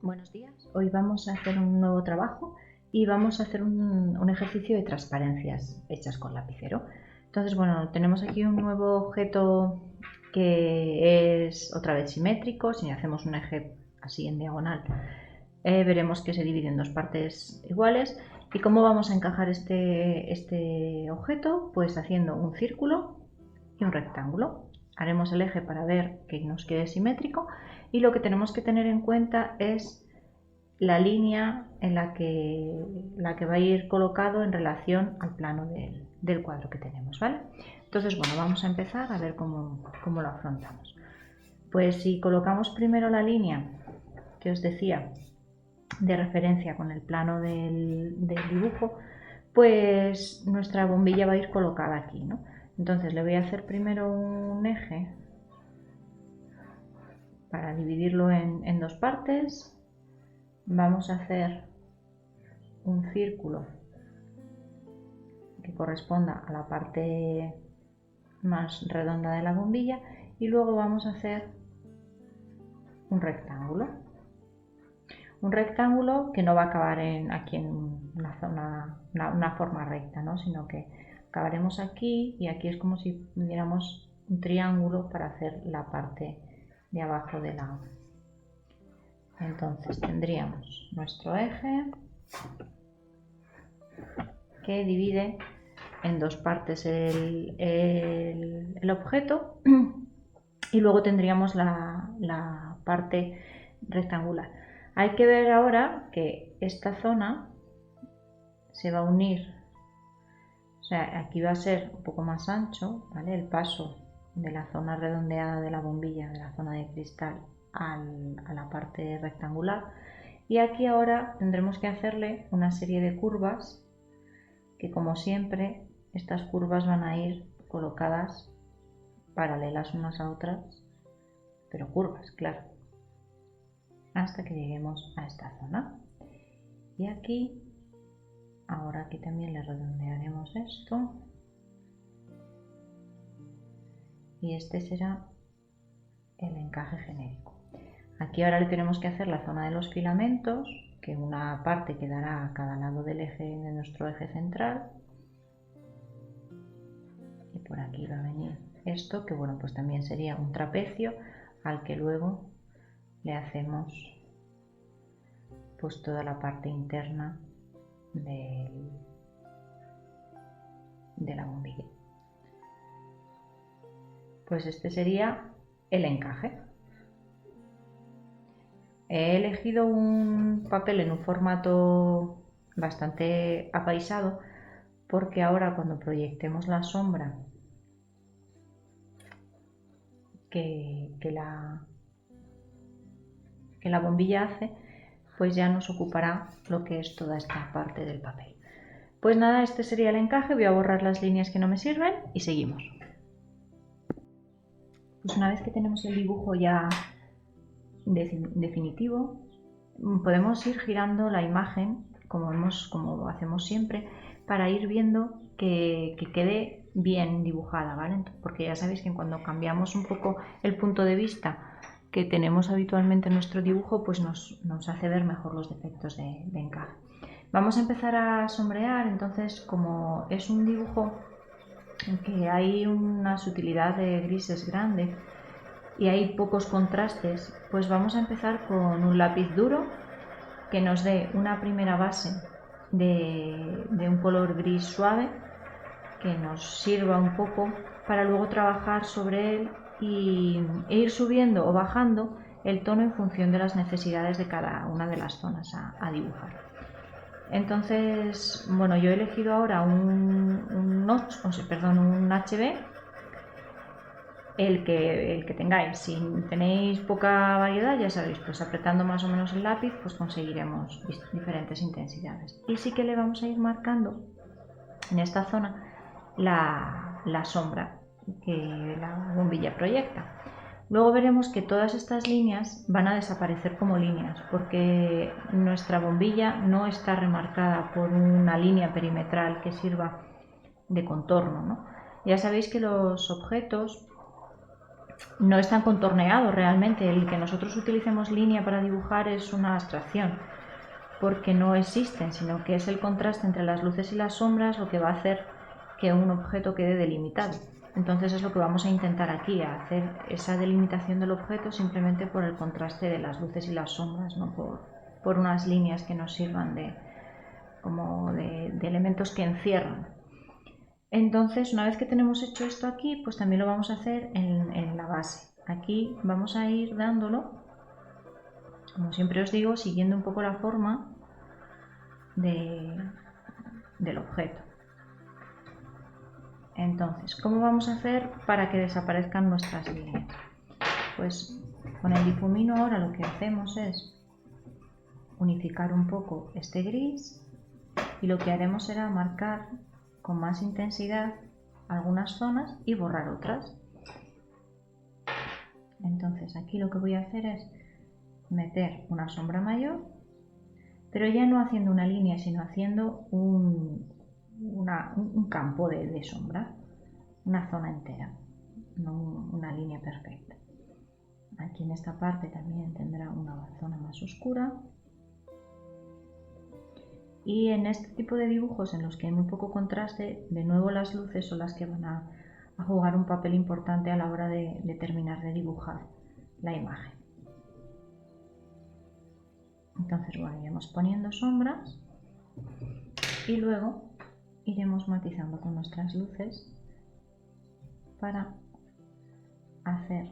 Buenos días. Hoy vamos a hacer un nuevo trabajo y vamos a hacer un ejercicio de transparencias hechas con lapicero. Entonces, bueno, tenemos aquí un nuevo objeto que es otra vez simétrico. Si hacemos un eje así en diagonal, veremos que se divide en dos partes iguales. ¿Y cómo vamos a encajar este objeto? Pues haciendo un círculo y un rectángulo. Haremos el eje para ver que nos quede simétrico y lo que tenemos que tener en cuenta es la línea en la que va a ir colocado en relación al plano del cuadro que tenemos, ¿vale? Entonces, bueno, vamos a empezar a ver cómo lo afrontamos. Pues si colocamos primero la línea que os decía de referencia con el plano del dibujo, pues nuestra bombilla va a ir colocada aquí, ¿no? Entonces le voy a hacer primero un eje para dividirlo en dos partes. Vamos a hacer un círculo que corresponda a la parte más redonda de la bombilla y luego vamos a hacer un rectángulo. Un rectángulo que no va a acabar aquí en una forma recta, ¿no? Sino que acabaremos aquí y aquí es como si tuviéramos un triángulo para hacer la parte de abajo de la... Entonces tendríamos nuestro eje que divide en dos partes el objeto y luego tendríamos la parte rectangular. Hay que ver ahora que esta zona se va a unir, o sea, aquí va a ser un poco más ancho, ¿vale? El paso de la zona redondeada de la bombilla, de la zona de cristal a la parte rectangular, y aquí ahora tendremos que hacerle una serie de curvas que, como siempre, estas curvas van a ir colocadas paralelas unas a otras, pero curvas, claro, hasta que lleguemos a esta zona. Y aquí, ahora aquí también le redondearemos esto, y este será el encaje genérico. Aquí ahora le tenemos que hacer la zona de los filamentos, que una parte quedará a cada lado del eje, de nuestro eje central, y por aquí va a venir esto, que bueno, pues también sería un trapecio al que luego le hacemos pues toda la parte interna de la bombilla. Pues este sería el encaje. He elegido un papel en un formato bastante apaisado porque ahora, cuando proyectemos la sombra que la bombilla hace, pues ya nos ocupará lo que es toda esta parte del papel. Pues nada, este sería el encaje. Voy a borrar las líneas que no me sirven y seguimos. Pues una vez que tenemos el dibujo ya definitivo, podemos ir girando la imagen como hacemos siempre, para ir viendo que quede bien dibujada, ¿vale? Porque ya sabéis que cuando cambiamos un poco el punto de vista que tenemos habitualmente en nuestro dibujo, pues nos hace ver mejor los defectos de encaje. Vamos a empezar a sombrear. Entonces, como es un dibujo en que hay una sutilidad de grises grande y hay pocos contrastes, pues vamos a empezar con un lápiz duro que nos dé una primera base de un color gris suave, que nos sirva un poco para luego trabajar sobre él e ir subiendo o bajando el tono en función de las necesidades de cada una de las zonas a dibujar. Entonces, bueno, yo he elegido ahora un HB, el que tengáis. Si tenéis poca variedad, ya sabéis, pues apretando más o menos el lápiz, pues conseguiremos diferentes intensidades. Y sí que le vamos a ir marcando en esta zona la sombra que la bombilla proyecta. Luego veremos que todas estas líneas van a desaparecer como líneas, porque nuestra bombilla no está remarcada por una línea perimetral que sirva de contorno, ¿no? Ya sabéis que los objetos no es tan contorneado realmente. El que nosotros utilicemos línea para dibujar es una abstracción, porque no existen, sino que es el contraste entre las luces y las sombras lo que va a hacer que un objeto quede delimitado. Entonces es lo que vamos a intentar aquí, hacer esa delimitación del objeto simplemente por el contraste de las luces y las sombras, no por unas líneas que nos sirvan de elementos que encierran. Entonces, una vez que tenemos hecho esto aquí, pues también lo vamos a hacer en la base. Aquí vamos a ir dándolo, como siempre os digo, siguiendo un poco la forma del objeto. Entonces, ¿cómo vamos a hacer para que desaparezcan nuestras líneas? Pues con el difumino ahora lo que hacemos es unificar un poco este gris y lo que haremos será marcar con más intensidad algunas zonas y borrar otras. Entonces aquí lo que voy a hacer es meter una sombra mayor, pero ya no haciendo una línea, sino haciendo un campo de sombra, una zona entera, no una línea perfecta. Aquí en esta parte también tendrá una zona más oscura. Y en este tipo de dibujos en los que hay muy poco contraste, de nuevo las luces son las que van a jugar un papel importante a la hora de terminar de dibujar la imagen. Entonces, bueno, iremos poniendo sombras y luego iremos matizando con nuestras luces para hacer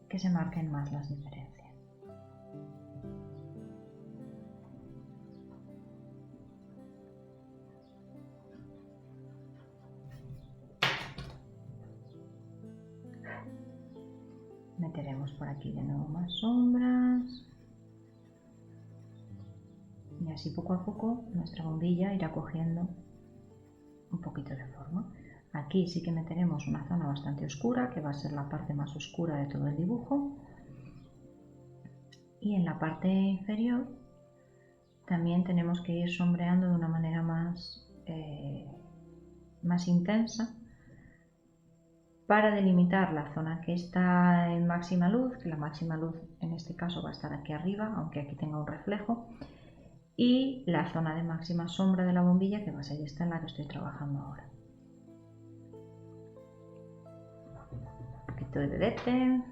que se marquen más las diferencias. Meteremos por aquí de nuevo más sombras y así poco a poco nuestra bombilla irá cogiendo un poquito de forma. Aquí sí que meteremos una zona bastante oscura, que va a ser la parte más oscura de todo el dibujo, y en la parte inferior también tenemos que ir sombreando de una manera más intensa para delimitar la zona que está en máxima luz, que la máxima luz en este caso va a estar aquí arriba, aunque aquí tenga un reflejo, y la zona de máxima sombra de la bombilla, que va a ser esta en la que estoy trabajando ahora. Un poquito de vedette.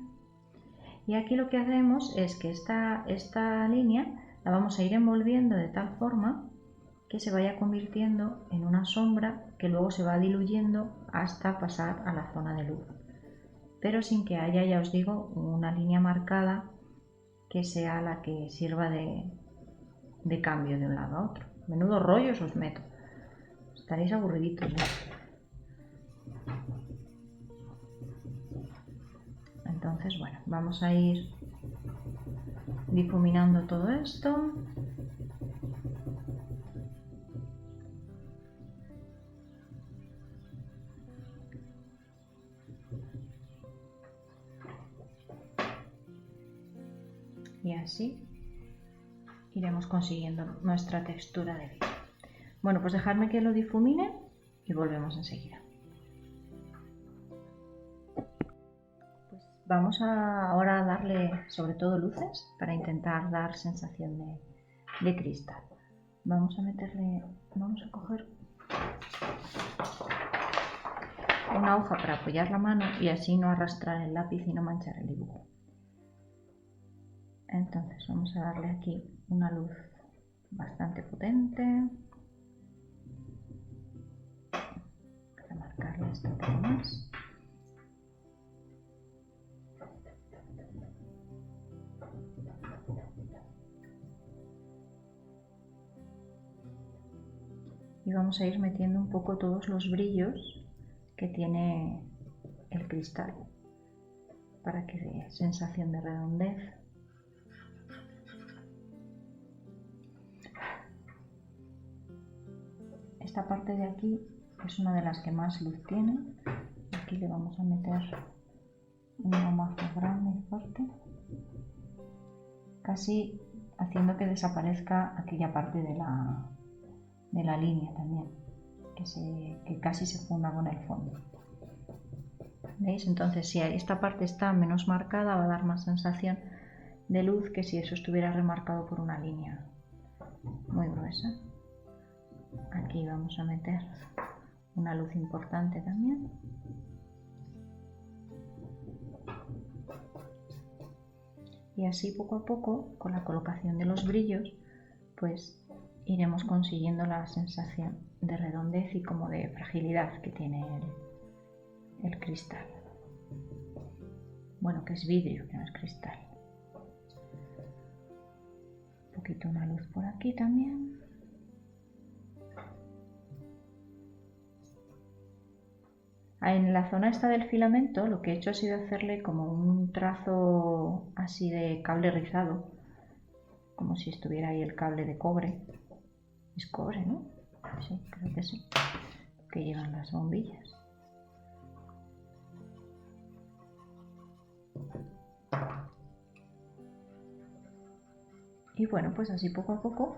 Y aquí lo que hacemos es que esta línea la vamos a ir envolviendo de tal forma que se vaya convirtiendo en una sombra que luego se va diluyendo hasta pasar a la zona de luz, pero sin que haya, ya os digo, una línea marcada que sea la que sirva de cambio de un lado a otro. Menudo rollos os meto, estaréis aburriditos, ¿no? Entonces, bueno, vamos a ir difuminando todo esto. Y así iremos consiguiendo nuestra textura de vidrio. Bueno, pues dejadme que lo difumine y volvemos enseguida. Pues vamos ahora a darle sobre todo luces para intentar dar sensación de cristal. Vamos a coger una hoja para apoyar la mano y así no arrastrar el lápiz y no manchar el dibujo. Entonces vamos a darle aquí una luz bastante potente para marcarle esto un poco más. Y vamos a ir metiendo un poco todos los brillos que tiene el cristal para que dé sensación de redondez. Esta parte de aquí es una de las que más luz tiene. Aquí le vamos a meter un gomazo grande y fuerte, casi haciendo que desaparezca aquella parte de la línea también, que casi se funda con el fondo. ¿Veis? Entonces, si esta parte está menos marcada, va a dar más sensación de luz que si eso estuviera remarcado por una línea muy gruesa. Aquí vamos a meter una luz importante también. Y así poco a poco, con la colocación de los brillos, pues iremos consiguiendo la sensación de redondez y como de fragilidad que tiene el cristal. Bueno, que es vidrio, que no es cristal. Un poquito una luz por aquí también. En la zona esta del filamento lo que he hecho ha sido hacerle como un trazo así de cable rizado, como si estuviera ahí el cable de cobre. Es cobre, ¿no? Sí, creo que sí, que llevan las bombillas. Y bueno, pues así poco a poco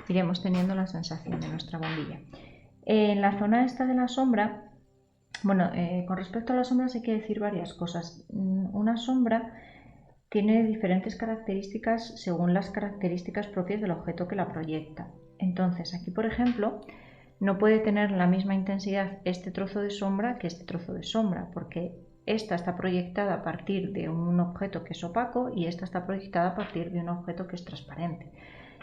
iremos teniendo la sensación de nuestra bombilla. En la zona esta de la sombra, bueno, con respecto a las sombras hay que decir varias cosas. Una sombra tiene diferentes características según las características propias del objeto que la proyecta. Entonces, aquí por ejemplo, no puede tener la misma intensidad este trozo de sombra que este trozo de sombra, porque esta está proyectada a partir de un objeto que es opaco y esta está proyectada a partir de un objeto que es transparente.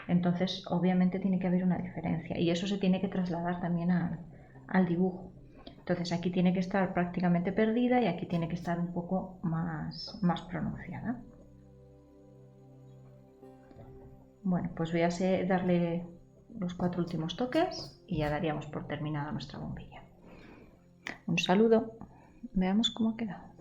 Entonces, obviamente tiene que haber una diferencia y eso se tiene que trasladar también al dibujo. Entonces, aquí tiene que estar prácticamente perdida y aquí tiene que estar un poco más pronunciada. Bueno, pues voy a darle los 4 últimos toques y ya daríamos por terminada nuestra bombilla. Un saludo, veamos cómo ha quedado.